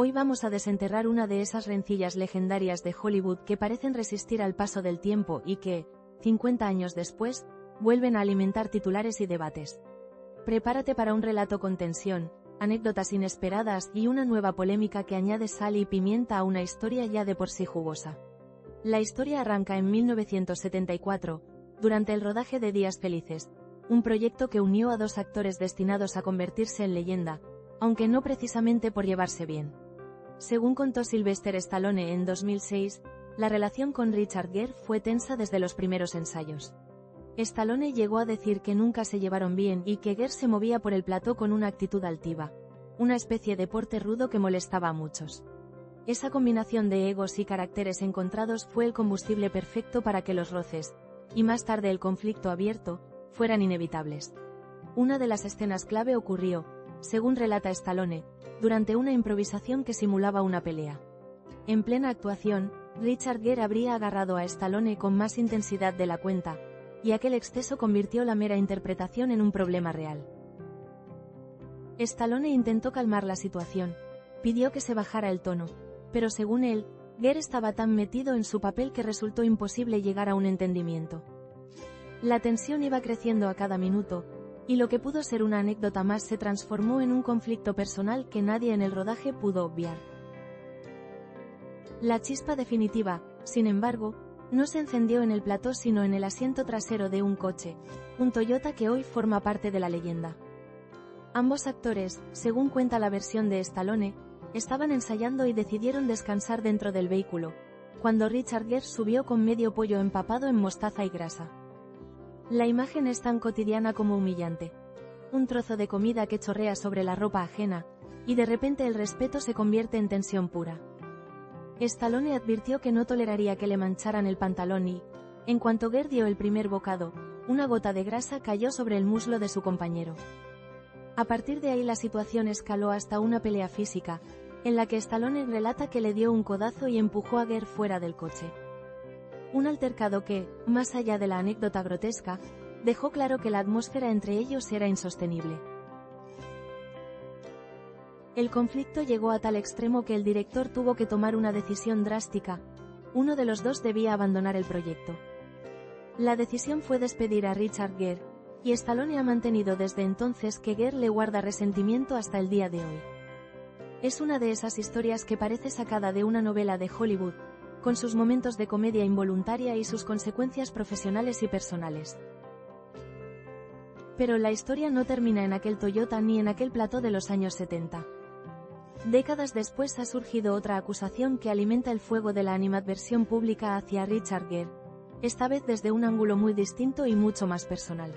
Hoy vamos a desenterrar una de esas rencillas legendarias de Hollywood que parecen resistir al paso del tiempo y que, 50 años después, vuelven a alimentar titulares y debates. Prepárate para un relato con tensión, anécdotas inesperadas y una nueva polémica que añade sal y pimienta a una historia ya de por sí jugosa. La historia arranca en 1974, durante el rodaje de Días Felices, un proyecto que unió a dos actores destinados a convertirse en leyenda, aunque no precisamente por llevarse bien. Según contó Sylvester Stallone en 2006, la relación con Richard Gere fue tensa desde los primeros ensayos. Stallone llegó a decir que nunca se llevaron bien y que Gere se movía por el plató con una actitud altiva, una especie de porte rudo que molestaba a muchos. Esa combinación de egos y caracteres encontrados fue el combustible perfecto para que los roces, y más tarde el conflicto abierto, fueran inevitables. Una de las escenas clave ocurrió, según relata Stallone, durante una improvisación que simulaba una pelea. En plena actuación, Richard Gere habría agarrado a Stallone con más intensidad de la cuenta, y aquel exceso convirtió la mera interpretación en un problema real. Stallone intentó calmar la situación, pidió que se bajara el tono, pero según él, Gere estaba tan metido en su papel que resultó imposible llegar a un entendimiento. La tensión iba creciendo a cada minuto, y lo que pudo ser una anécdota más se transformó en un conflicto personal que nadie en el rodaje pudo obviar. La chispa definitiva, sin embargo, no se encendió en el plató sino en el asiento trasero de un coche, un Toyota que hoy forma parte de la leyenda. Ambos actores, según cuenta la versión de Stallone, estaban ensayando y decidieron descansar dentro del vehículo, cuando Richard Gere subió con medio pollo empapado en mostaza y grasa. La imagen es tan cotidiana como humillante. Un trozo de comida que chorrea sobre la ropa ajena, y de repente el respeto se convierte en tensión pura. Stallone advirtió que no toleraría que le mancharan el pantalón y, en cuanto Gere dio el primer bocado, una gota de grasa cayó sobre el muslo de su compañero. A partir de ahí la situación escaló hasta una pelea física, en la que Stallone relata que le dio un codazo y empujó a Gere fuera del coche. Un altercado que, más allá de la anécdota grotesca, dejó claro que la atmósfera entre ellos era insostenible. El conflicto llegó a tal extremo que el director tuvo que tomar una decisión drástica: uno de los dos debía abandonar el proyecto. La decisión fue despedir a Richard Gere, y Stallone ha mantenido desde entonces que Gere le guarda resentimiento hasta el día de hoy. Es una de esas historias que parece sacada de una novela de Hollywood, con sus momentos de comedia involuntaria y sus consecuencias profesionales y personales. Pero la historia no termina en aquel Toyota ni en aquel plató de los años 70. Décadas después ha surgido otra acusación que alimenta el fuego de la animadversión pública hacia Richard Gere, esta vez desde un ángulo muy distinto y mucho más personal.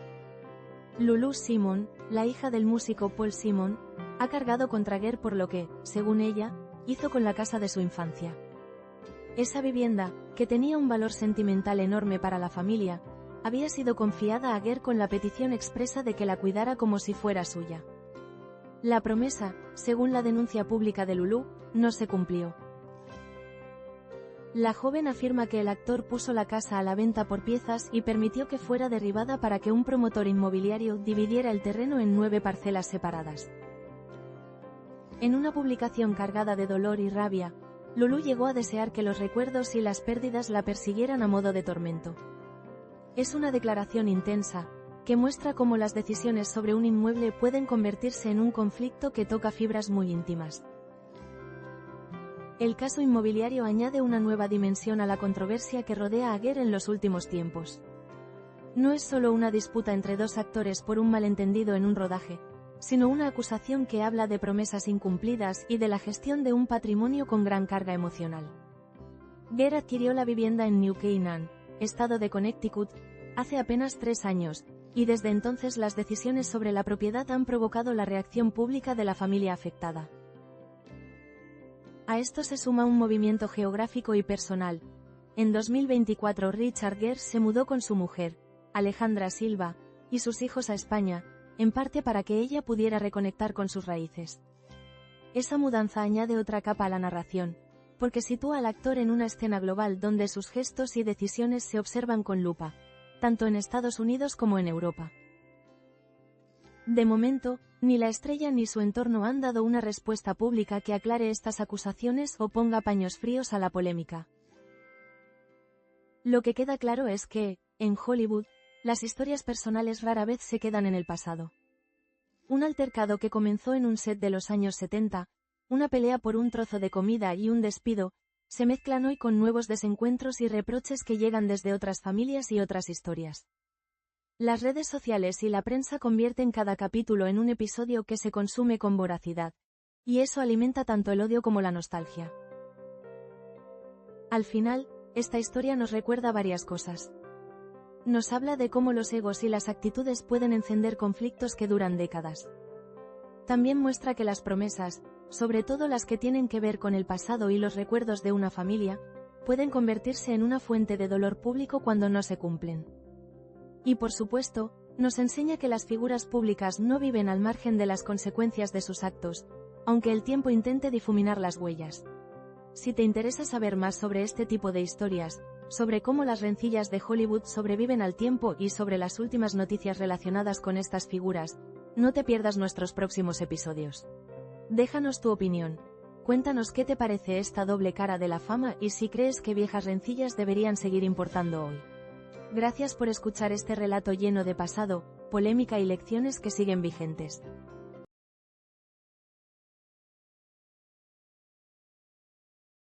Lulu Simon, la hija del músico Paul Simon, ha cargado contra Gere por lo que, según ella, hizo con la casa de su infancia. Esa vivienda, que tenía un valor sentimental enorme para la familia, había sido confiada a Gere con la petición expresa de que la cuidara como si fuera suya. La promesa, según la denuncia pública de Lulu, no se cumplió. La joven afirma que el actor puso la casa a la venta por piezas y permitió que fuera derribada para que un promotor inmobiliario dividiera el terreno en 9 parcelas separadas. En una publicación cargada de dolor y rabia, Lulu llegó a desear que los recuerdos y las pérdidas la persiguieran a modo de tormento. Es una declaración intensa, que muestra cómo las decisiones sobre un inmueble pueden convertirse en un conflicto que toca fibras muy íntimas. El caso inmobiliario añade una nueva dimensión a la controversia que rodea a Gere en los últimos tiempos. No es solo una disputa entre dos actores por un malentendido en un rodaje, sino una acusación que habla de promesas incumplidas y de la gestión de un patrimonio con gran carga emocional. Gere adquirió la vivienda en New Canaan, estado de Connecticut, hace apenas 3 años, y desde entonces las decisiones sobre la propiedad han provocado la reacción pública de la familia afectada. A esto se suma un movimiento geográfico y personal. En 2024 Richard Gere se mudó con su mujer, Alejandra Silva, y sus hijos a España, en parte para que ella pudiera reconectar con sus raíces. Esa mudanza añade otra capa a la narración, porque sitúa al actor en una escena global donde sus gestos y decisiones se observan con lupa, tanto en Estados Unidos como en Europa. De momento, Ni la estrella ni su entorno han dado una respuesta pública que aclare estas acusaciones o ponga paños fríos a la polémica. Lo que queda claro es que, en Hollywood, las historias personales rara vez se quedan en el pasado. Un altercado que comenzó en un set de los años 70, una pelea por un trozo de comida y un despido, se mezclan hoy con nuevos desencuentros y reproches que llegan desde otras familias y otras historias. Las redes sociales y la prensa convierten cada capítulo en un episodio que se consume con voracidad, y eso alimenta tanto el odio como la nostalgia. Al final, esta historia nos recuerda varias cosas. Nos habla de cómo los egos y las actitudes pueden encender conflictos que duran décadas. También muestra que las promesas, sobre todo las que tienen que ver con el pasado y los recuerdos de una familia, pueden convertirse en una fuente de dolor público cuando no se cumplen. Y por supuesto, nos enseña que las figuras públicas no viven al margen de las consecuencias de sus actos, aunque el tiempo intente difuminar las huellas. Si te interesa saber más sobre este tipo de historias, sobre cómo las rencillas de Hollywood sobreviven al tiempo y sobre las últimas noticias relacionadas con estas figuras, no te pierdas nuestros próximos episodios. Déjanos tu opinión. Cuéntanos qué te parece esta doble cara de la fama y si crees que viejas rencillas deberían seguir importando hoy. Gracias por escuchar este relato lleno de pasado, polémica y lecciones que siguen vigentes.